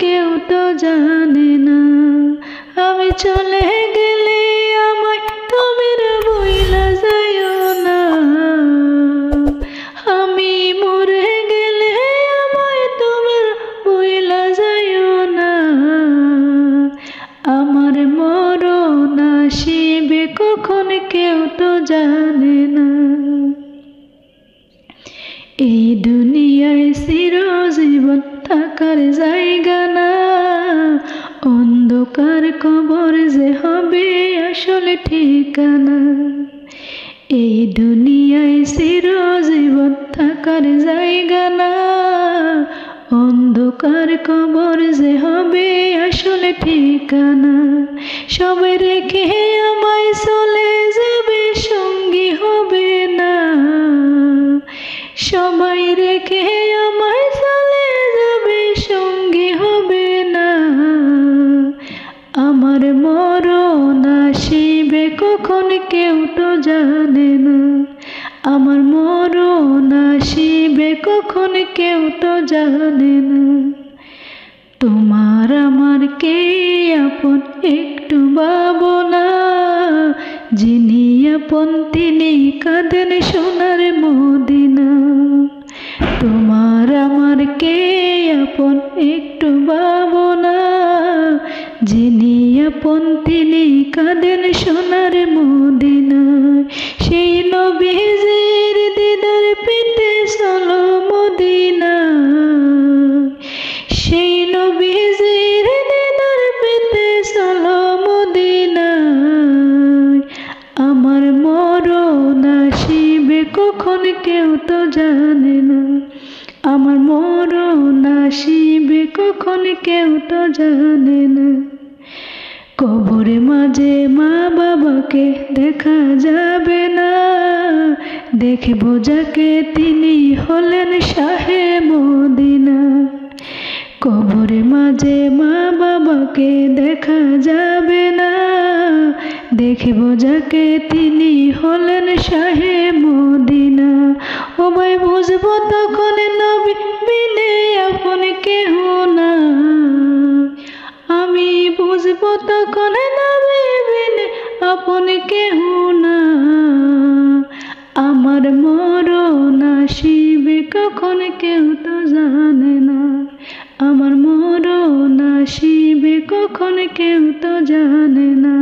কেউ তো জানে না। আমি চলে গেলে আমায় তুমি ভুইলা যাইও না। আমি মরে গেলে আমায় তুমি ভুইলা যাইও না। আমার মরণ আসিবে কখন কেউ তো জানে না। এই দুনিয়ায় চিরজীবন থাকার জায়গা না, অন্ধকার কবর যে হবে আসলে ঠিকানা। এই দুনিয়ায় চিরজীবন থাকার জায়গা না, অন্ধকার কবর যে হবে আসলে ঠিকানা। সবাই রেখে আমায় চলে যাবে, সঙ্গী হবে না। সবাই রেখে আমায় চলে যাবে, সঙ্গী হবে না। আমার মরণ আসিবে কখন কেউ তো জানে না। আমার মরণ আসিবে কখন কেউ তো জানে না। তোমার আমার কে আপন একটু ভাবনা, যিনি আপন তিনি কাঁদেন সোনার মদিনা। তোমার আমার কে আপন একটু ভাবনা, যিনি আপন তিনি কাঁদেন সোনার মদিনা। সেই নবীজির দিদার পেতে চলো মদিনা। সেই নবীজির দিদার পেতে চলো মদিনা। আমার মরণ আসিবে কখন কেউ তো জানে না। আমার মরণ আসিবে কখন কেউ তো জানে না। কবরে মাঝে মা বাবাকে দেখা যাবে না, দেখব যাকে তিনি হলেন শাহে মদিনা। কবরে মাঝে মা বাবাকে দেখা যাবে না, দেখব যাকে তিনি হলেন শাহে মদিনা। ও ভাই বুঝবো তখন নবী বিনে আপন কেহ না। আমি বুঝবো তখন নবী বিনে আপন কেহ না। আমার মরণ আসিবে কখন কেউ তো জানে না। আমার মরণ আসিবে কখন কেউ তো জানে না।